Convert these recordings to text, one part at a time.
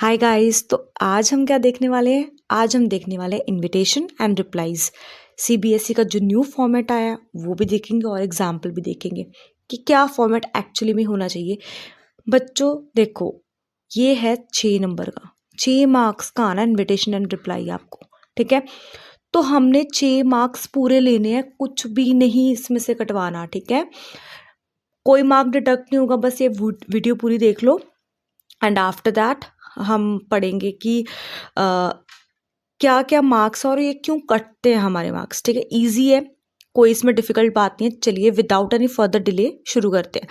Hi guys. तो आज हम क्या देखने वाले हैं? आज हम देखने वाले हैं इनविटेशन एंड रिप्लाईज। सीबीएसई का जो न्यू फॉर्मेट आया है वो भी देखेंगे और एग्जाम्पल भी देखेंगे कि क्या फॉर्मेट एक्चुअली में होना चाहिए। बच्चों देखो, ये है 6 नंबर का, 6 मार्क्स का आना इनविटेशन एंड रिप्लाई आपको, ठीक है। तो हमने 6 मार्क्स पूरे लेने हैं, कुछ भी नहीं इसमें से कटवाना, ठीक है। कोई मार्क डिडक्ट नहीं होगा, बस ये वीडियो पूरी देख लो एंड आफ्टर दैट हम पढ़ेंगे कि क्या क्या मार्क्स और ये क्यों कटते हैं हमारे मार्क्स, ठीक है। इजी है, कोई इसमें डिफिकल्ट बात नहीं है। चलिए विदाउट एनी फर्दर डिले शुरू करते हैं।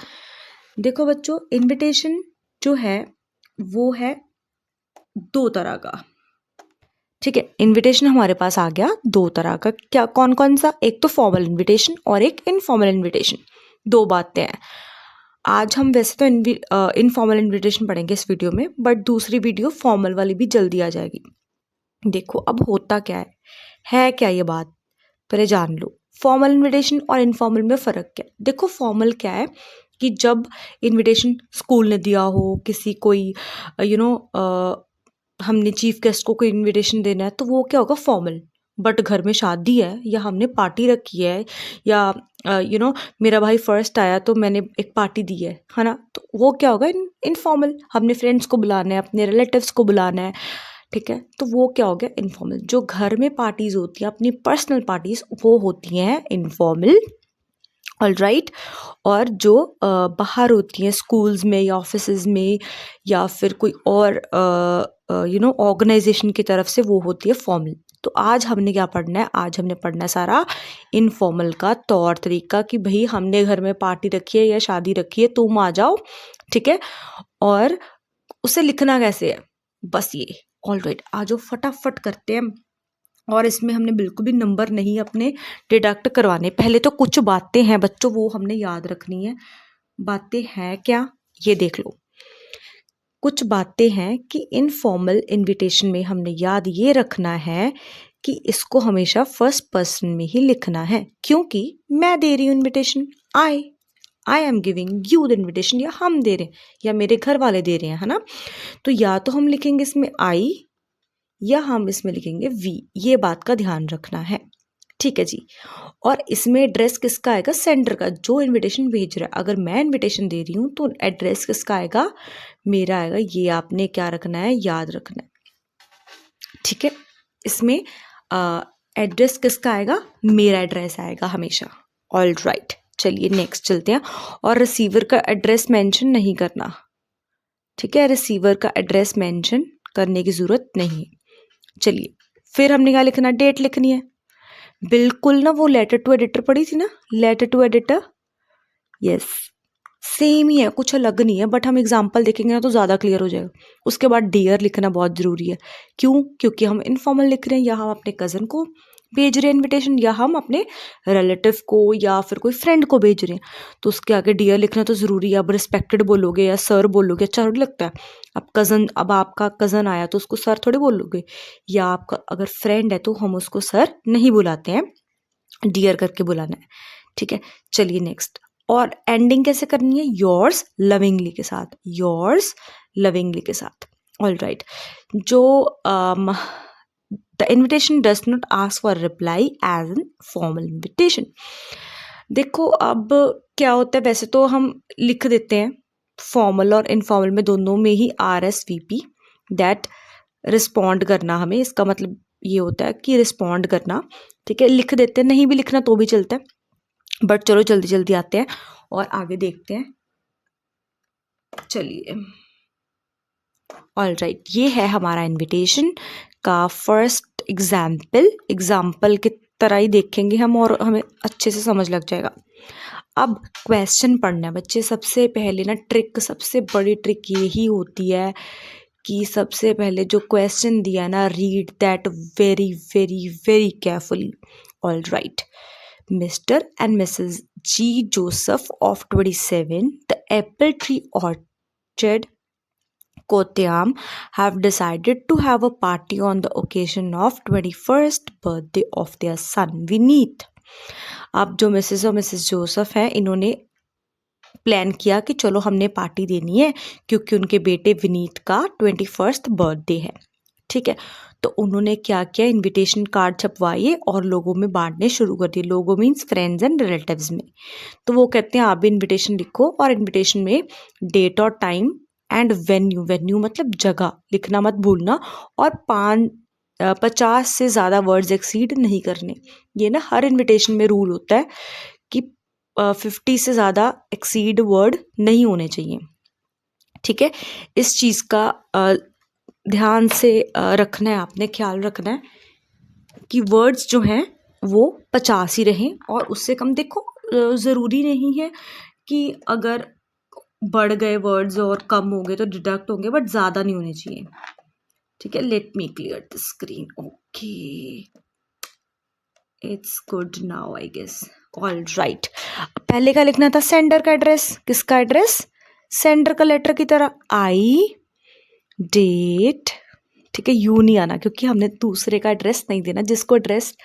देखो बच्चों, इनविटेशन जो है वो है 2 तरह का, ठीक है। इनविटेशन हमारे पास आ गया 2 तरह का। क्या कौन कौन सा? एक तो फॉर्मल इनविटेशन और एक इनफॉर्मल इनविटेशन। 2 बातें हैं। आज हम वैसे तो इनफॉर्मल इनविटेशन पढ़ेंगे इस वीडियो में, बट दूसरी वीडियो फॉर्मल वाली भी जल्दी आ जाएगी। देखो अब होता क्या है क्या ये बात पहले जान लो। फॉर्मल इनविटेशन और इनफॉर्मल में फ़र्क क्या है? देखो फॉर्मल क्या है कि जब इनविटेशन स्कूल ने दिया हो, किसी कोई हमने चीफ गेस्ट को कोई इनविटेशन देना है तो वो क्या होगा? फॉर्मल। बट घर में शादी है या हमने पार्टी रखी है या मेरा भाई फर्स्ट आया तो मैंने एक पार्टी दी है ना, तो वो क्या होगा? इनफॉर्मल। हमने फ्रेंड्स को बुलाना है, अपने रिलेटिव्स को बुलाना है, ठीक है। तो वो क्या हो गया? इनफॉर्मल। जो घर में पार्टीज होती हैं, अपनी पर्सनल पार्टीज, वो होती हैं इनफॉर्मल, ऑलराइट। और जो बाहर होती हैं स्कूल्स में या ऑफिसेज में या फिर कोई और ऑर्गेनाइजेशन की तरफ से, वो होती है फॉर्मल। तो आज हमने क्या पढ़ना है? आज हमने पढ़ना है सारा इनफॉर्मल का तौर तरीका कि भाई हमने घर में पार्टी रखी है या शादी रखी है, तुम आ जाओ, ठीक है। और उसे लिखना कैसे है, बस ये। ऑलराइट, आज फटाफट करते हैं। और इसमें हमने बिल्कुल भी नंबर नहीं अपने डिडक्ट करवाने। पहले तो कुछ बातें हैं बच्चों, वो हमने याद रखनी है। बातें हैं क्या, ये देख लो। कुछ बातें हैं कि इनफॉर्मल इनविटेशन में हमने याद ये रखना है कि इसको हमेशा फर्स्ट पर्सन में ही लिखना है, क्योंकि मैं दे रही हूँ invitation. I am giving you the invitation, या हम दे रहे हैं या मेरे घर वाले दे रहे हैं, है ना। तो या तो हम लिखेंगे इसमें आई या हम इसमें लिखेंगे वी। ये बात का ध्यान रखना है, ठीक है जी। और इसमें एड्रेस किसका आएगा? सेंडर का, जो इनविटेशन भेज रहा है। अगर मैं इनविटेशन दे रही हूँ तो एड्रेस किसका आएगा? मेरा आएगा। ये आपने क्या रखना है? याद रखना है, ठीक है। इसमें एड्रेस किसका आएगा? मेरा एड्रेस आएगा हमेशा। ऑल राइट, चलिए नेक्स्ट चलते हैं। और रिसीवर का एड्रेस मेंशन नहीं करना, ठीक है। रिसीवर का एड्रेस मेंशन करने की जरूरत नहीं है। चलिए फिर हमने क्या लिखना? डेट लिखनी है। बिल्कुल ना, वो लेटर टू एडिटर पढ़ी थी ना, letter to editor, yes, same ही है, कुछ अलग नहीं है। बट हम एग्जाम्पल देखेंगे ना तो ज़्यादा क्लियर हो जाएगा। उसके बाद डियर लिखना बहुत ज़रूरी है। क्यों? क्योंकि हम इनफॉर्मल लिख रहे हैं, या हम अपने कज़न को भेज रहे हैं इनविटेशन, या हम अपने रिलेटिव को या फिर कोई फ्रेंड को भेज रहे हैं, तो उसके आगे डियर लिखना तो ज़रूरी है। अब रिस्पेक्टेड बोलोगे या सर बोलोगे, अच्छा थोड़ी लगता है। अब आपका कज़न आया तो उसको सर थोड़ी बोलोगे, या आपका अगर फ्रेंड है तो हम उसको सर नहीं बुलाते हैं, डियर करके बुलाना है, ठीक है। चलिए नेक्स्ट। और एंडिंग कैसे करनी है? योर्स लविंगली के साथ, योर्स लविंगली के साथ, ऑल राइट। जो the invitation does not ask for reply as an formal invitation. देखो अब क्या होता है, वैसे तो हम लिख देते हैं फॉर्मल और इनफॉर्मल में, दोनों में ही RSVP, दैट रिस्पॉन्ड करना। हमें इसका मतलब ये होता है कि रिस्पॉन्ड करना, ठीक है। लिख देते हैं, नहीं भी लिखना तो भी चलता है, बट चलो जल्दी जल्दी आते हैं और आगे देखते हैं। चलिए ऑल राइट, ये है हमारा इनविटेशन का फर्स्ट एग्जाम्पल की तरह ही देखेंगे हम और हमें अच्छे से समझ लग जाएगा। अब क्वेश्चन पढ़ना है बच्चे। सबसे पहले ना ट्रिक, सबसे बड़ी ट्रिक यही होती है कि सबसे पहले जो क्वेश्चन दिया ना, read that very very very carefully. All right, Mr. and Mrs. G. Joseph of 27, the Apple Tree Orchard, Kottayam, have decided to have a party on the occasion of 21st birthday of their son, Vineet. अब जो Mrs और Mrs Joseph हैं, इन्होंने plan किया कि चलो हमने party देनी है क्योंकि उनके बेटे विनीत का 21st बर्थडे है, ठीक है। तो उन्होंने क्या किया, इनविटेशन कार्ड छपवाए और लोगों में बांटने शुरू कर दिए। लोगों मीन्स फ्रेंड्स एंड रिलेटिव्स में। तो वो कहते हैं आप भी इनविटेशन लिखो और इनविटेशन में डेट और टाइम एंड वेन्यू, वेन्यू मतलब जगह लिखना मत भूलना, और 50 से ज़्यादा वर्ड्स एक्सीड नहीं करने। ये ना हर इनविटेशन में रूल होता है कि 50 से ज़्यादा एक्सीड वर्ड नहीं होने चाहिए, ठीक है। इस चीज़ का ध्यान से रखना है, आपने ख्याल रखना है कि वर्ड्स जो हैं वो 50 ही रहें और उससे कम। देखो ज़रूरी नहीं है कि अगर बढ़ गए वर्ड्स और कम हो गए तो डिडक्ट होंगे, बट ज़्यादा नहीं होने चाहिए, ठीक है। Let me clear the screen. Okay, it's good now I guess. All right, पहले का लिखना था सेंडर का एड्रेस। किसका एड्रेस? सेंडर का लेटर की तरह आई, डेट, ठीक है। यू नहीं आना क्योंकि हमने दूसरे का एड्रेस नहीं देना, जिसको एड्रेस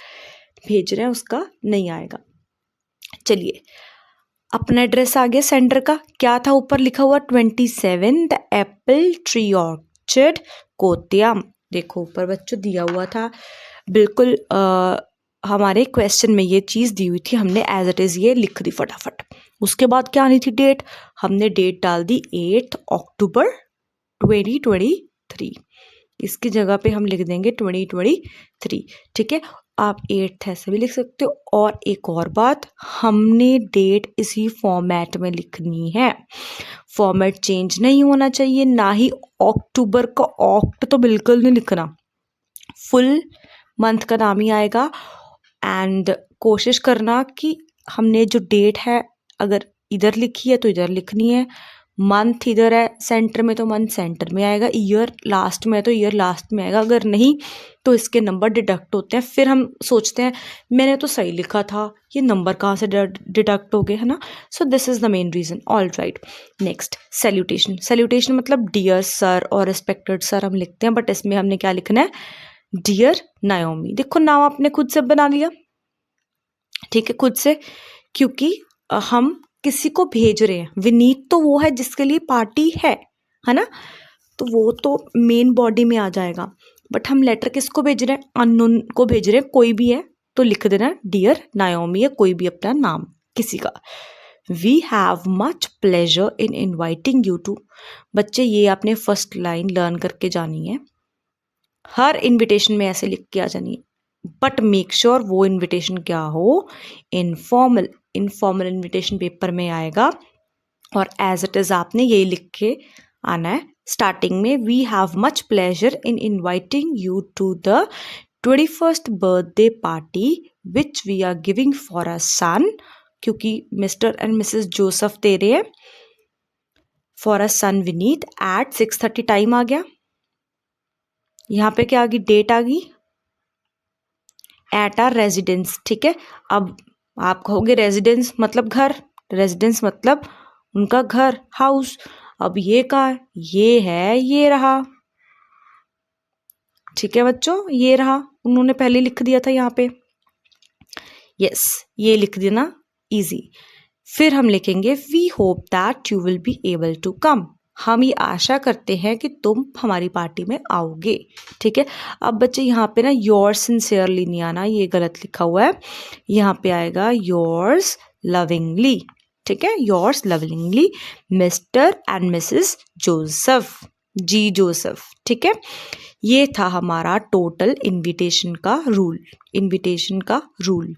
भेज रहे हैं उसका नहीं आएगा। चलिए, अपना एड्रेस आ गया सेंडर का। क्या था ऊपर लिखा हुआ? 27 द एप्पल ट्री ऑर्चर्ड, कोत्याम। देखो ऊपर बच्चों दिया हुआ था, बिल्कुल हमारे क्वेश्चन में ये चीज़ दी हुई थी, हमने एज इट इज़ ये लिख दी फटाफट। उसके बाद क्या आनी थी डेट, हमने डेट डाल दी 8 अक्टूबर 2023। इसकी जगह पे हम लिख देंगे 2023, ठीक है। आप 8 ऐसे भी लिख सकते हो। और एक और बात, हमने डेट इसी फॉर्मेट में लिखनी है, फॉर्मेट चेंज नहीं होना चाहिए। ना ही अक्टूबर का ऑक्ट तो बिल्कुल नहीं लिखना, फुल मंथ का नाम ही आएगा। एंड कोशिश करना कि हमने जो डेट है अगर इधर लिखी है तो इधर लिखनी है, मंथ इधर है सेंटर में तो मंथ सेंटर में आएगा, ईयर लास्ट में है तो ईयर लास्ट में आएगा। अगर नहीं तो इसके नंबर डिडक्ट होते हैं, फिर हम सोचते हैं मैंने तो सही लिखा था, ये नंबर कहाँ से डिडक्ट हो गए, है ना। So this is the main reason. All right, next salutation. Salutation मतलब डियर सर और रिस्पेक्टेड सर हम लिखते हैं, बट इसमें हमने क्या लिखना है? Dear Naomi. देखो नाम आपने खुद से बना लिया, ठीक है, खुद से, क्योंकि हम किसी को भेज रहे हैं। विनीत तो वो है जिसके लिए पार्टी है ना, तो वो तो मेन बॉडी में आ जाएगा। बट हम लेटर किसको भेज रहे हैं? अननोन को भेज रहे हैं, कोई भी है तो लिख देना डियर नायोमी, या कोई भी अपना नाम किसी का। We have much pleasure in inviting you to. बच्चे ये आपने फर्स्ट लाइन लर्न करके जानी है, हर इन्विटेशन में ऐसे लिख के आ जानी है। बट मेक श्योर वो इन्विटेशन क्या हो? इनफॉर्मल। इनफॉर्मल इन्विटेशन पेपर में आएगा और एज इट इज़ आपने यही लिख के आना है स्टार्टिंग में। We have much pleasure in inviting you to the 21st birthday party which we are giving for a son, क्योंकि मिस्टर एंड मिसेस जोसेफ दे रहे हैं, for a son Vineet at 6:30 time आ गया। यहाँ पे क्या आ गई? डेट आ गई, एट आर रेजिडेंस, ठीक है। अब आप कहोगे रेजिडेंस मतलब घर, रेजिडेंस मतलब उनका घर, हाउस। अब ये कहाँ है? ये है, ये रहा, ठीक है बच्चों, ये रहा, उन्होंने पहले लिख दिया था यहाँ पे। यस, ये लिख देना, इजी। फिर हम लिखेंगे we hope that you will be able to come. हम ये आशा करते हैं कि तुम हमारी पार्टी में आओगे, ठीक है। अब बच्चे यहाँ पे ना योर्स सिंसियरली नहीं आना, ये गलत लिखा हुआ है। यहाँ पे आएगा योर्स लविंगली, ठीक है, yours lovingly mister and Mrs Joseph, G Joseph, ठीक है। ये था हमारा टोटल इनविटेशन का रूल, इनविटेशन का रूल।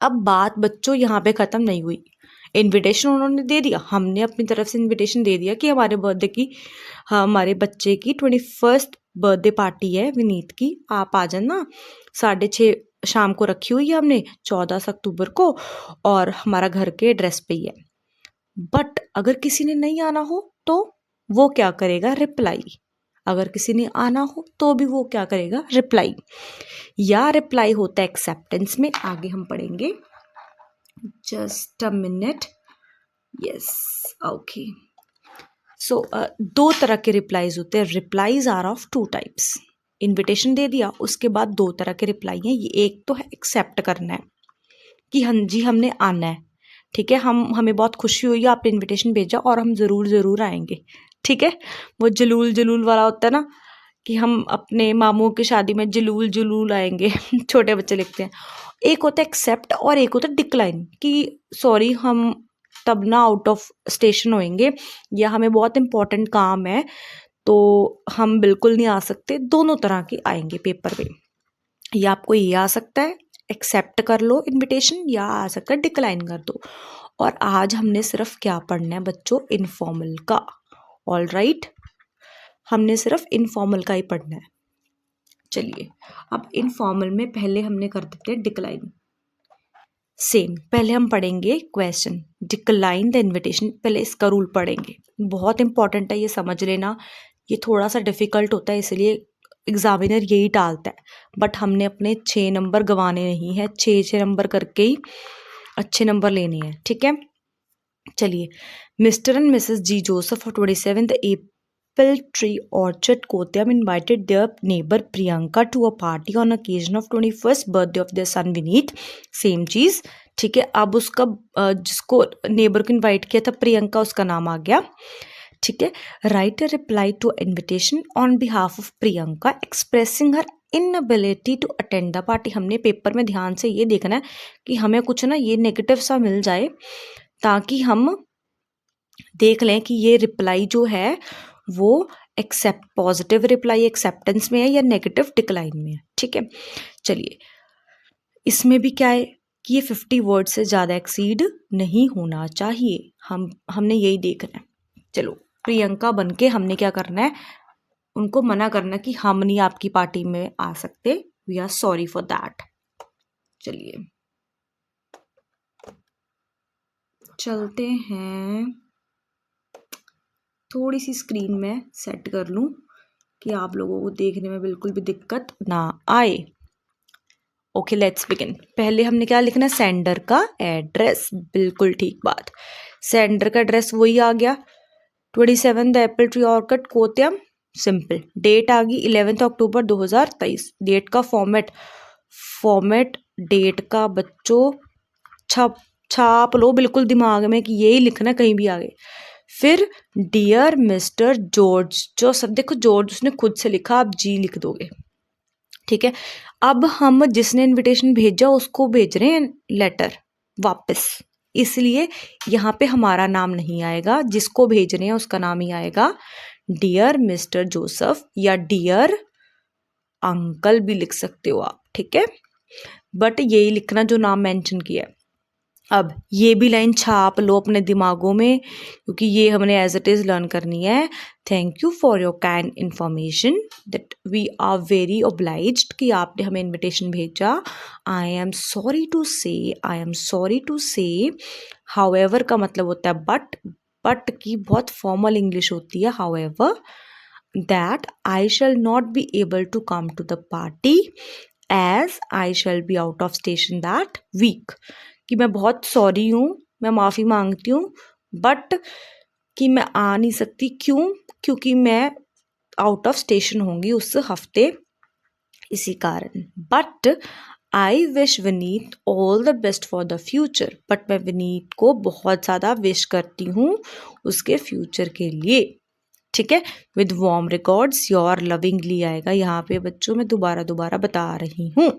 अब बात बच्चों यहाँ पे ख़त्म नहीं हुई। इनविटेशन उन्होंने दे दिया, हमने अपनी तरफ से इनविटेशन दे दिया कि हमारे बर्थडे की, हमारे बच्चे की 21st बर्थडे पार्टी है विनीत की, आप आ जाना। 6:30 शाम को रखी हुई है हमने, 14 अक्टूबर को, और हमारा घर के एड्रेस पे ही है। बट अगर किसी ने नहीं आना हो तो वो क्या करेगा? रिप्लाई। अगर किसी ने आना हो तो भी वो क्या करेगा? रिप्लाई। या रिप्लाई होता है एक्सेप्टेंस में, आगे हम पढ़ेंगे। Just a minute. Yes, okay. So 2 तरह के रिप्लाईज होते हैं। Replies are of 2 types. Invitation दे दिया, उसके बाद 2 तरह के रिप्लाई हैं। ये एक तो है एक्सेप्ट करना है कि हाँ जी हमने आना है, ठीक है। हमें बहुत खुशी हुई, आपने इनविटेशन भेजा और हम ज़रूर आएंगे, ठीक है। वो जलूल वाला होता है ना कि हम अपने मामू की शादी में जलूल आएंगे छोटे बच्चे लिखते हैं। एक होता है एक्सेप्ट और एक होता है डिक्लाइन, कि सॉरी हम तब ना आउट ऑफ स्टेशन होएंगे या हमें बहुत इंपॉर्टेंट काम है तो हम बिल्कुल नहीं आ सकते। दोनों तरह के आएंगे पेपर पे, या आपको ये आ सकता है एक्सेप्ट कर लो इनविटेशन, या आ सकता है डिक्लाइन कर दो। और आज हमने सिर्फ क्या पढ़ना है बच्चों, इनफॉर्मल का। ऑल राइट, हमने सिर्फ इनफॉर्मल का ही पढ़ना है। चलिए अब इनफॉर्मल में पहले हमने कर देते हैं डिक्लाइन। सेम पहले हम पढ़ेंगे क्वेश्चन, डिक्लाइन द इनविटेशन, पहले इसका रूल पढ़ेंगे, बहुत इंपॉर्टेंट है ये, समझ लेना। ये थोड़ा सा डिफिकल्ट होता है इसलिए एग्जामिनर यही टालता है, बट हमने अपने 6 नंबर गंवाने नहीं है, 6 नंबर करके ही अच्छे नंबर लेने हैं, ठीक है। चलिए, mister and missus G Joseph of 27th Apple Tree Orchard, Kottayam invited their neighbor Priyanka to a party on occasion of 21st birthday of their son Vineet. Same चीज, ठीक है। अब उसका जिसको नेबर को इनवाइट किया था प्रियंका, उसका नाम आ गया, ठीक है। Write a reply to invitation on behalf of Priyanka expressing her inability to attend the party. हमने पेपर में ध्यान से ये देखना है कि हमें कुछ ना ये नेगेटिव सा मिल जाए, ताकि हम देख लें कि ये रिप्लाई जो है वो एक्सेप्ट पॉजिटिव रिप्लाई एक्सेप्टेंस में है या नेगेटिव डिक्लाइन में है, ठीक है। चलिए, इसमें भी क्या है कि ये 50 वर्ड से ज़्यादा एक्सीड नहीं होना चाहिए, हमने यही देखना है। चलो, प्रियंका बन के हमने क्या करना है, उनको मना करना कि हम नहीं आपकी पार्टी में आ सकते, we are sorry for that. चलिए चलते हैं, थोड़ी सी स्क्रीन में सेट कर लूं कि आप लोगों को देखने में बिल्कुल भी दिक्कत ना आए। Okay, let's begin. पहले हमने क्या लिखना है, सेंडर का एड्रेस, बिल्कुल ठीक बात। सेंडर का एड्रेस वही आ गया, 27 apple tree orchid Kottayam, simple. Date आ गई 11 अक्टूबर 2023। डेट का फॉर्मेट डेट का बच्चों छाप लो बिल्कुल दिमाग में कि यही लिखना, कहीं भी आगे। फिर डियर मिस्टर जॉर्ज जोसेफ, देखो जॉर्ज उसने खुद से लिखा, आप जी लिख दोगे, ठीक है। अब हम जिसने इनविटेशन भेजा उसको भेज रहे हैं लेटर वापस, इसलिए यहाँ पे हमारा नाम नहीं आएगा, जिसको भेज रहे हैं उसका नाम ही आएगा, डियर मिस्टर जोसेफ, या डियर अंकल भी लिख सकते हो आप, ठीक है। बट यही लिखना जो नाम मेंशन किया है। अब ये भी लाइन छाप लो अपने दिमागों में, क्योंकि ये हमने एज इट इज़ लर्न करनी है। Thank you for your kind information that we are very obliged कि आपने हमें इनविटेशन भेजा। I am sorry to say, however का मतलब होता है बट की बहुत फॉर्मल इंग्लिश होती है। However that I shall not be able to come to the party as I shall be out of station that week, कि मैं बहुत सॉरी हूँ, मैं माफ़ी मांगती हूँ, बट कि मैं आ नहीं सकती, क्योंकि मैं आउट ऑफ स्टेशन होंगी उस हफ्ते, इसी कारण। But I wish Vineet all the best for the future, but मैं विनीत को बहुत ज़्यादा विश करती हूँ उसके फ्यूचर के लिए, ठीक है। With warm records your lovingly आएगा यहाँ पे बच्चों, मैं दोबारा बता रही हूँ,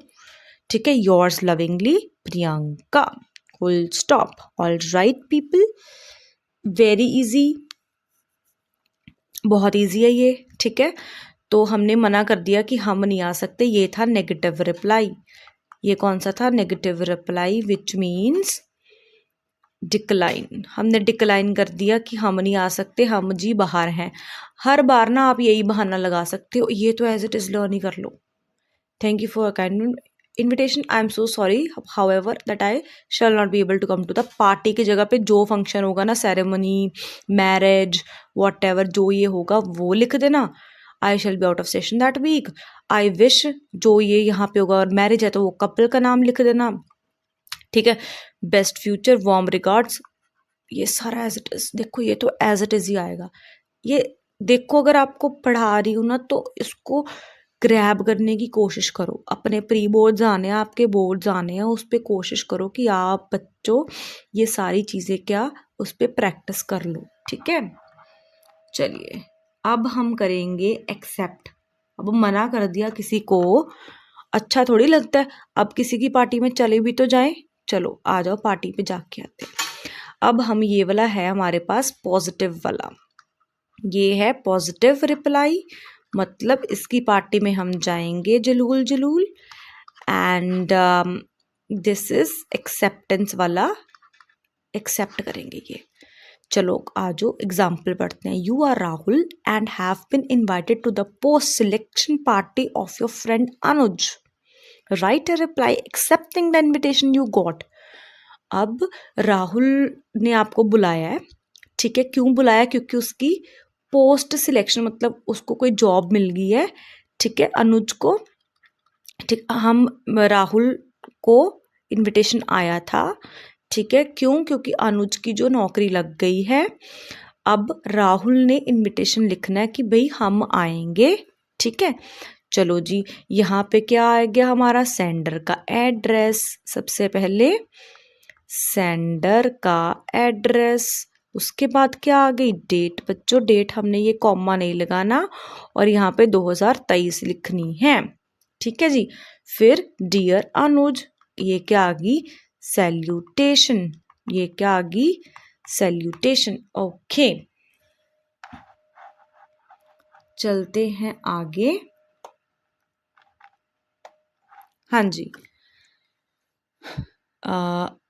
ठीक है। Yours lovingly Priyanka, full stop. All right people, very easy, बहुत इजी है ये, ठीक है। तो हमने मना कर दिया कि हम नहीं आ सकते, ये था नेगेटिव रिप्लाई। ये कौन सा था, negative reply, which means decline. हमने डिक्लाइन कर दिया कि हम नहीं आ सकते, हम जी बाहर हैं। हर बार ना आप यही बहाना लगा सकते हो, ये तो एज इट इज़ लर्न ही कर लो। Thank you for kind invitation, I am so sorry however that I shall not be able to come to the party की जगह पे जो फंक्शन होगा ना, सेरेमनी, मैरिज, वॉट एवर जो ये होगा वो लिख देना। I shall be out of station that week. I wish जो ये यहाँ पे होगा, और मैरिज है तो वो कपल का नाम लिख देना, ठीक है। बेस्ट फ्यूचर, वार्म रिगार्ड्स, ये सारा एज इट इज, देखो ये तो एज इट इज ही आएगा। ये देखो, अगर आपको पढ़ा रही हूँ ना तो इसको ग्रैब करने की कोशिश करो। अपने प्री बोर्ड्स आने हैं, आपके बोर्ड्स आने हैं, उस पर कोशिश करो कि आप बच्चों ये सारी चीज़ें क्या उस पर प्रैक्टिस कर लो, ठीक है। चलिए अब हम करेंगे एक्सेप्ट। अब मना कर दिया किसी को, अच्छा थोड़ी लगता है। अब किसी की पार्टी में चले भी तो जाएं, चलो आ जाओ पार्टी पे जाके आते हैं। अब हम ये वाला है हमारे पास पॉजिटिव वाला, ये है पॉजिटिव रिप्लाई, मतलब इसकी पार्टी में हम जाएंगे जलूल जलूल। एंड दिस इज एक्सेप्टेंस वाला, एक्सेप्ट करेंगे ये। चलो आज एग्जाम्पल पढ़ते हैं। You are Rahul and have been invited to the post selection party of your friend Anuj. Write a reply accepting the invitation you got. अब राहुल ने आपको बुलाया है, ठीक है। क्यों बुलाया? क्योंकि उसकी पोस्ट सिलेक्शन मतलब उसको कोई जॉब मिल गई है, ठीक है, अनुज को। ठीक, हम राहुल को इनविटेशन आया था, ठीक है। क्यों? क्योंकि अनुज की जो नौकरी लग गई है। अब राहुल ने इनविटेशन लिखना है कि भाई हम आएंगे, ठीक है। चलो जी, यहाँ पे क्या आ गया हमारा सेंडर का एड्रेस। सबसे पहले सेंडर का एड्रेस, उसके बाद क्या आ गई डेट। बच्चों डेट हमने ये कॉमा नहीं लगाना और यहाँ पे 2023 लिखनी है, ठीक है जी। फिर डियर अनुज, ये क्या आ गई सैल्यूटेशन, ये क्या आ गई सैल्यूटेशन। ओके चलते हैं आगे। हाँ जी,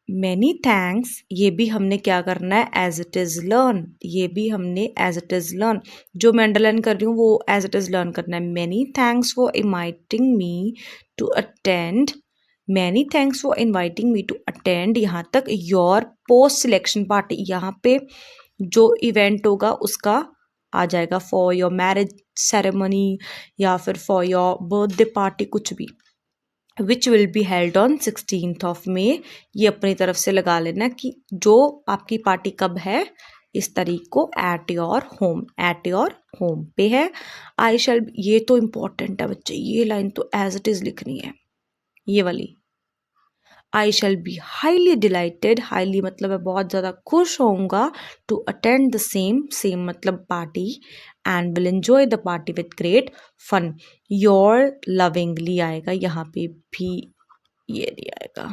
मैनी थैंक्स, ये भी हमने क्या करना है एज इट इज़ लर्न, ये भी हमने एज इट इज़ लर्न, जो मैं अंडरलाइन कर रही हूँ वो एज इट इज़ लर्न करना है। Many thanks for inviting me to attend, many thanks for inviting me to attend यहाँ तक योर पोस्ट सिलेक्शन पार्टी। यहाँ पे जो इवेंट होगा उसका आ जाएगा फॉर योर मैरिज सेरेमनी या फिर फॉर योर बर्थडे पार्टी, कुछ भी, which will be held on 16th of May। ये अपनी तरफ से लगा लेना कि जो आपकी पार्टी कब है इस तारीख को, at your home, at your home पे है। आई शैल, ये तो इम्पोर्टेंट है बच्चे, ये लाइन तो एज इट इज़ लिखनी है, ये वाली। I shall be highly delighted, highly मतलब है बहुत ज़्यादा खुश होऊंगा, to attend the same, same मतलब party, and will enjoy the party with great fun. Your lovingly आएगा, यहाँ पे भी ये नहीं आएगा,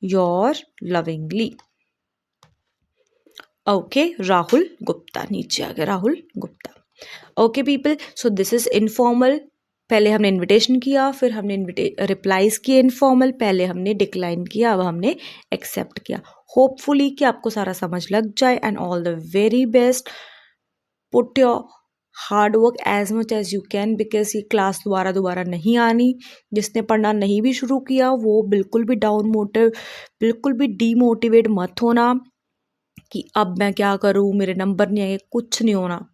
your lovingly. Okay Rahul Gupta, नीचे आ गया Rahul Gupta. Okay people, so this is informal. पहले हमने इनविटेशन किया, फिर हमने रिप्लाईज किए इनफॉर्मल, पहले हमने डिक्लाइन किया, अब हमने एक्सेप्ट किया। होपफुली कि आपको सारा समझ लग जाए, and all the very best. Put your hard work as much as you can, because ये क्लास दोबारा नहीं आनी। जिसने पढ़ना नहीं भी शुरू किया वो बिल्कुल भी बिल्कुल भी डीमोटिवेट मत होना कि अब मैं क्या करूँ, मेरे नंबर नहीं आएंगे, कुछ नहीं होना।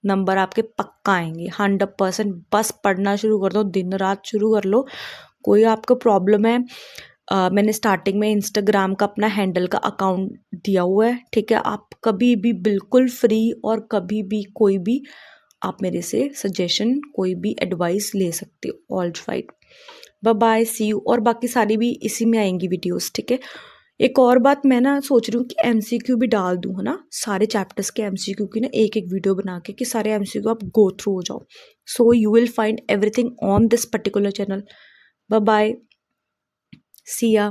नंबर आपके पक्का आएंगे 100%। बस पढ़ना शुरू कर दो, दिन रात शुरू कर लो। कोई आपको प्रॉब्लम है, मैंने स्टार्टिंग में इंस्टाग्राम का अपना हैंडल का अकाउंट दिया हुआ है, ठीक है। आप कभी भी बिल्कुल फ्री और कभी भी कोई भी आप मेरे से सजेशन, कोई भी एडवाइस ले सकते हो। All right, bye bye, see you. और बाकी सारी भी इसी में आएंगी वीडियोस, ठीक है। एक और बात मैं ना सोच रही हूँ कि एमसीक्यू भी डाल दूँ, है ना, सारे चैप्टर्स के एमसीक्यू की ना एक वीडियो बना के कि सारे एमसीक्यू आप गो थ्रू हो जाओ। So you will find everything on this particular channel. Bye bye, see या।